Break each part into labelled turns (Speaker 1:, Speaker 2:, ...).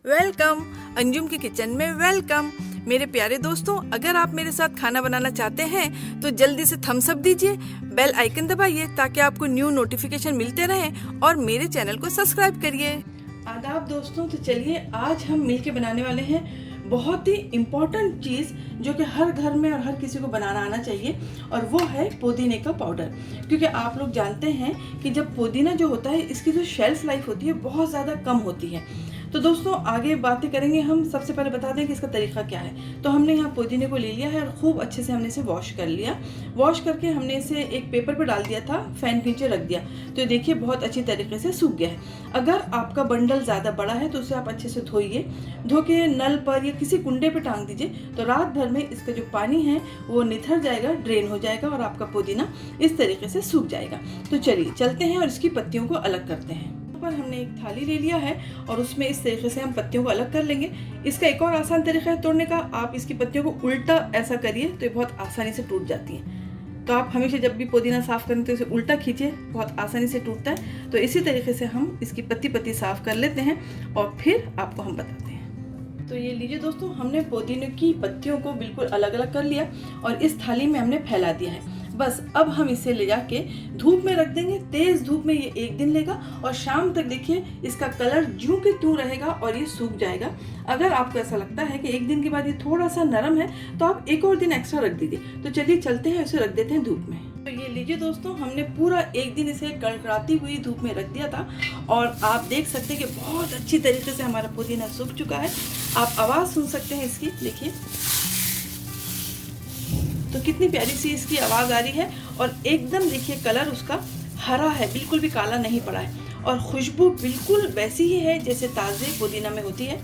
Speaker 1: Welcome Anjum की kitchen में welcome. मेरे प्यारे दोस्तों, अगर आप मेरे साथ खाना बनाना चाहते हैं तो जल्दी से थम्स अप दीजिए, बेल आइकन दबाइए ताकि आपको न्यू नोटिफिकेशन मिलते रहें और मेरे चैनल को सब्सक्राइब करिए। आदाब दोस्तों, तो चलिए आज हम मिलके बनाने वाले हैं बहुत ही इम्पोर्टेंट चीज़ जो कि हर घर में और हर किसी को बनाना आना चाहिए, और वो है पुदीने का पाउडर। क्योंकि आप लोग जानते हैं कि जब पुदीना जो होता है इसकी जो शेल्फ लाइफ होती है बहुत ज़्यादा कम होती है। तो दोस्तों आगे बातें करेंगे हम, सबसे पहले बता दें कि इसका तरीका क्या है। तो हमने यहाँ पुदीने को ले लिया है और खूब अच्छे से हमने इसे वॉश कर लिया। वॉश करके हमने इसे एक पेपर पर डाल दिया था, फैन के नीचे रख दिया, तो देखिए बहुत अच्छी तरीके से सूख गया है। अगर आपका बंडल ज़्यादा बड़ा है तो उसे आप अच्छे से धोइए, धो के नल पर या किसी कुंडे पर टांग दीजिए, तो रात भर में इसका जो पानी है वो निथर जाएगा, ड्रेन हो जाएगा और आपका पुदीना इस तरीके से सूख जाएगा। तो चलिए चलते हैं और इसकी पत्तियों को अलग करते हैं। पर हमने एक थाली ले लिया है और उसमें इस तरीके से हम पत्तियों को अलग कर लेंगे। इसका एक और आसान तरीका है तोड़ने का, आप इसकी पत्तियों को उल्टा ऐसा करिए तो ये बहुत आसानी से टूट जाती हैं। तो आप हमेशा जब भी पुदीना साफ़ करें तो इसे उल्टा खींचिए, बहुत आसानी से टूटता है। तो इसी तरीके से हम इसकी पत्ती पत्ती साफ़ कर लेते हैं और फिर आपको हम बताते हैं। तो ये लीजिए दोस्तों, हमने पुदीने की पत्तियों को बिल्कुल अलग अलग कर लिया और इस थाली में हमने फैला दिया है। बस अब हम इसे ले जाके धूप में रख देंगे। तेज धूप में ये एक दिन लेगा और शाम तक देखिए इसका कलर ज्यों के त्यों रहेगा और ये सूख जाएगा। अगर आपको ऐसा लगता है कि एक दिन के बाद ये थोड़ा सा नरम है तो आप एक और दिन एक्स्ट्रा रख दीजिए। तो चलिए चलते हैं, इसे रख देते हैं धूप में। तो ये लीजिए दोस्तों, हमने पूरा एक दिन इसे कड़कड़ाती हुई धूप में रख दिया था और आप देख सकते हैं कि बहुत अच्छी तरीके से हमारा पुदीना सूख चुका है। आप आवाज़ सुन सकते हैं इसकी, देखिए तो कितनी प्यारी सी इसकी आवाज़ आ रही है। और एकदम देखिए कलर उसका हरा है, बिल्कुल भी काला नहीं पड़ा है और खुशबू बिल्कुल वैसी ही है जैसे ताज़े पुदीना में होती है।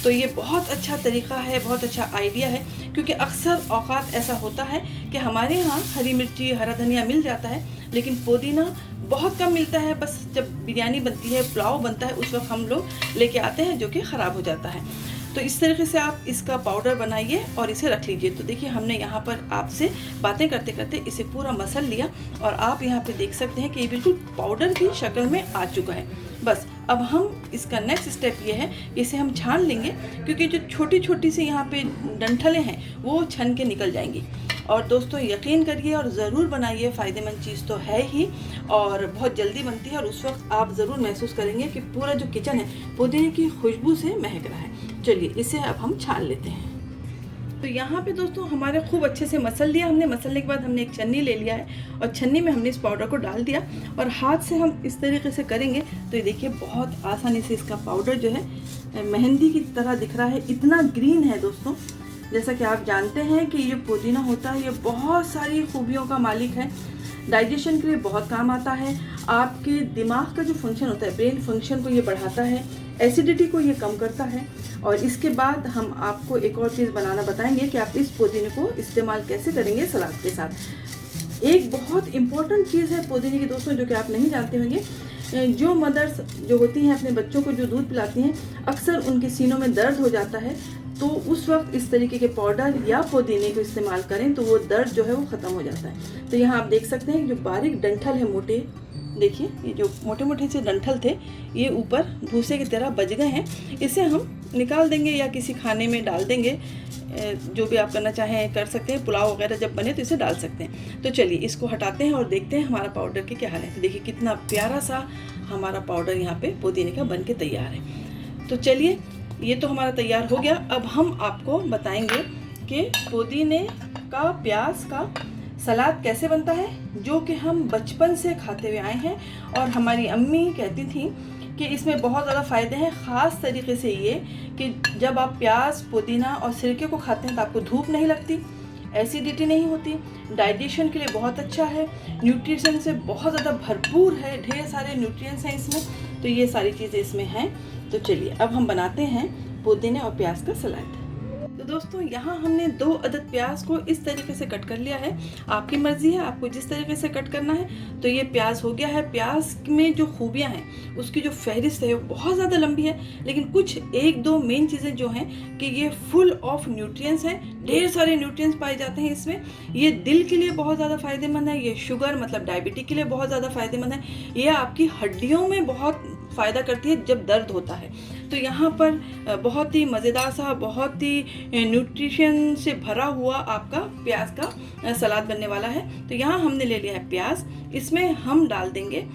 Speaker 1: तो ये बहुत अच्छा तरीका है, बहुत अच्छा आइडिया है, क्योंकि अक्सर औकात ऐसा होता है कि हमारे यहाँ हरी मिर्ची, हरा धनिया मिल जाता है लेकिन पुदीना बहुत कम मिलता है। बस जब बिरयानी बनती है, पुलाव बनता है, उस वक्त हम लोग लेके आते हैं जो कि ख़राब हो जाता है। तो इस तरीके से आप इसका पाउडर बनाइए और इसे रख लीजिए। तो देखिए हमने यहाँ पर आपसे बातें करते करते इसे पूरा मसल लिया और आप यहाँ पे देख सकते हैं कि ये बिल्कुल पाउडर की शक्ल में आ चुका है। बस अब हम इसका नेक्स्ट स्टेप ये है, इसे हम छान लेंगे, क्योंकि जो छोटी छोटी सी यहाँ पे डंठलें हैं वो छन के निकल जाएंगी। और दोस्तों यकीन करिए और ज़रूर बनाइए, फ़ायदेमंद चीज़ तो है ही और बहुत जल्दी बनती है और उस वक्त आप ज़रूर महसूस करेंगे कि पूरा जो किचन है पुदीने की खुशबू से महक रहा है। चलिए इसे अब हम छान लेते हैं। तो यहाँ पे दोस्तों हमारे खूब अच्छे से मसल लिया हमने। मसलने के बाद हमने एक छन्नी ले लिया है और छन्नी में हमने इस पाउडर को डाल दिया और हाथ से हम इस तरीके से करेंगे तो ये देखिए बहुत आसानी से इसका पाउडर जो है मेहंदी की तरह दिख रहा है। इतना ग्रीन है दोस्तों। जैसा कि आप जानते हैं कि ये पुदीना होता है, ये बहुत सारी खूबियों का मालिक है। डाइजेशन के लिए बहुत काम आता है, आपके दिमाग का जो फंक्शन होता है, ब्रेन फंक्शन को ये बढ़ाता है, एसिडिटी को ये कम करता है। और इसके बाद हम आपको एक और चीज़ बनाना बताएंगे कि आप इस पुदीने को इस्तेमाल कैसे करेंगे सलाद के साथ। एक बहुत इम्पॉर्टेंट चीज़ है पुदीने की दोस्तों जो कि आप नहीं जानते होंगे। जो मदर्स जो होती हैं अपने बच्चों को जो दूध पिलाती हैं, अक्सर उनके सीनों में दर्द हो जाता है, तो उस वक्त इस तरीके के पाउडर या पुदीने को इस्तेमाल करें तो वो दर्द जो है वो ख़त्म हो जाता है। तो यहाँ आप देख सकते हैं जो बारीक डंठल है मोटे, देखिए ये जो मोटे मोटे से डंठल थे ये ऊपर भूसे की तरह बच गए हैं। इसे हम निकाल देंगे या किसी खाने में डाल देंगे, जो भी आप करना चाहें कर सकते हैं। पुलाव वगैरह जब बने तो इसे डाल सकते हैं। तो चलिए इसको हटाते हैं और देखते हैं हमारा पाउडर की क्या हाल है। तो देखिए कितना प्यारा सा हमारा पाउडर यहाँ पे पुदीने का बन के तैयार है। तो चलिए ये तो हमारा तैयार हो गया। अब हम आपको बताएंगे कि पुदीने का प्याज का सलाद कैसे बनता है, जो कि हम बचपन से खाते हुए आए हैं और हमारी अम्मी कहती थी कि इसमें बहुत ज़्यादा फ़ायदे हैं। ख़ास तरीके से ये कि जब आप प्याज, पुदीना और सिरके को खाते हैं तो आपको धूप नहीं लगती, एसिडिटी नहीं होती, डाइजेशन के लिए बहुत अच्छा है, न्यूट्रिशन से बहुत ज़्यादा भरपूर है, ढेर सारे न्यूट्रिएंट्स हैं इसमें। तो ये सारी चीज़ें इसमें हैं। तो चलिए अब हम बनाते हैं पुदीने और प्याज का सलाद। तो दोस्तों यहाँ हमने 2 अदद प्याज को इस तरीके से कट कर लिया है। आपकी मर्ज़ी है आपको जिस तरीके से कट करना है। तो ये प्याज हो गया है। प्याज में जो खूबियाँ हैं उसकी जो फहरिस्त है वो बहुत ज़्यादा लंबी है, लेकिन कुछ 1-2 मेन चीज़ें जो हैं कि ये फुल ऑफ न्यूट्रिएंट्स हैं, ढेर सारे न्यूट्रिएंट्स पाए जाते हैं इसमें। ये दिल के लिए बहुत ज़्यादा फ़ायदेमंद है, ये शुगर मतलब डायबिटीज़ के लिए बहुत ज़्यादा फ़ायदेमंद है, ये आपकी हड्डियों में बहुत फ़ायदा करती है जब दर्द होता है। तो यहाँ पर बहुत ही मज़ेदार सा, बहुत ही न्यूट्रिशन से भरा हुआ आपका प्याज का सलाद बनने वाला है। तो यहाँ हमने ले लिया है प्याज, इसमें हम डाल देंगे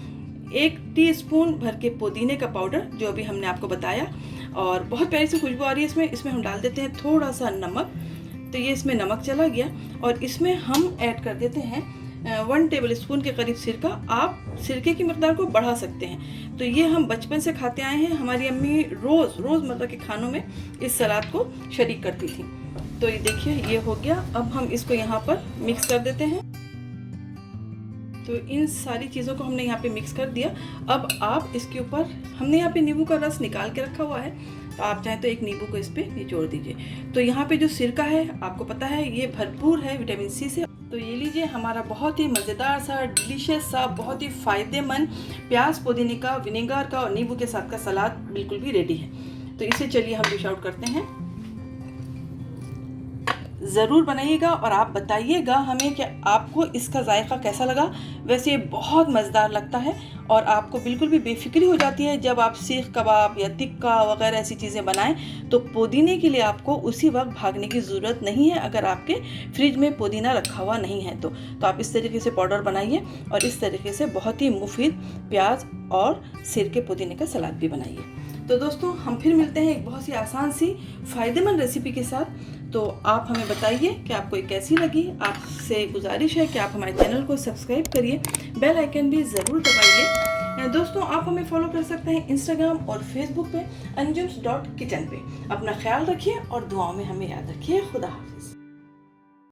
Speaker 1: 1 टीस्पून भर के पुदीने का पाउडर, जो अभी हमने आपको बताया, और बहुत प्यारी सी खुशबू आ रही है इसमें। इसमें हम डाल देते हैं थोड़ा सा नमक, तो ये इसमें नमक चला गया। और इसमें हम ऐड कर देते हैं 1 टेबल स्पून के करीब सिरका। आप सिरके की मकदार को बढ़ा सकते हैं। तो ये हम बचपन से खाते आए हैं, हमारी अम्मी रोज़मर्रा के खानों में इस सलाद को शरीक करती थी। तो ये देखिए ये हो गया। अब हम इसको यहाँ पर मिक्स कर देते हैं। तो इन सारी चीज़ों को हमने यहाँ पे मिक्स कर दिया। अब आप इसके ऊपर, हमने यहाँ पे नींबू का रस निकाल के रखा हुआ है, तो आप चाहें तो एक नींबू को इस पे निचोड़ दीजिए। तो यहाँ पे जो सिरका है, आपको पता है ये भरपूर है विटामिन सी से। तो ये लीजिए, हमारा बहुत ही मज़ेदार सा, डिलीशियस सा, बहुत ही फ़ायदेमंद प्याज पुदीने का, विनेगर का और नींबू के साथ का सलाद बिल्कुल भी रेडी है। तो इसे चलिए हम डिश आउट करते हैं। ज़रूर बनाइएगा और आप बताइएगा हमें कि आपको इसका जायका कैसा लगा। वैसे ये बहुत मज़ेदार लगता है और आपको बिल्कुल भी बेफिक्री हो जाती है जब आप सीख कबाब या टिक्का वगैरह ऐसी चीज़ें बनाएं, तो पुदीने के लिए आपको उसी वक्त भागने की ज़रूरत नहीं है अगर आपके फ्रिज में पुदीना रखा हुआ नहीं है। तो आप इस तरीके से पाउडर बनाइए और इस तरीके से बहुत ही मुफीद प्याज और सिरके पुदीने का सलाद भी बनाइए। तो दोस्तों, हम फिर मिलते हैं एक बहुत सी आसान सी फ़ायदेमंद रेसिपी के साथ। तो आप हमें बताइए कि आपको ये कैसी लगी। आपसे गुजारिश है कि आप हमारे चैनल को सब्सक्राइब करिए, बेल आइकन भी ज़रूर दबाइए। दोस्तों, आप हमें फॉलो कर सकते हैं इंस्टाग्राम और फेसबुक पे अंजुम्स.किचन पे। अपना ख्याल रखिए और दुआओं में हमें याद रखिए। खुदा हाफिज़।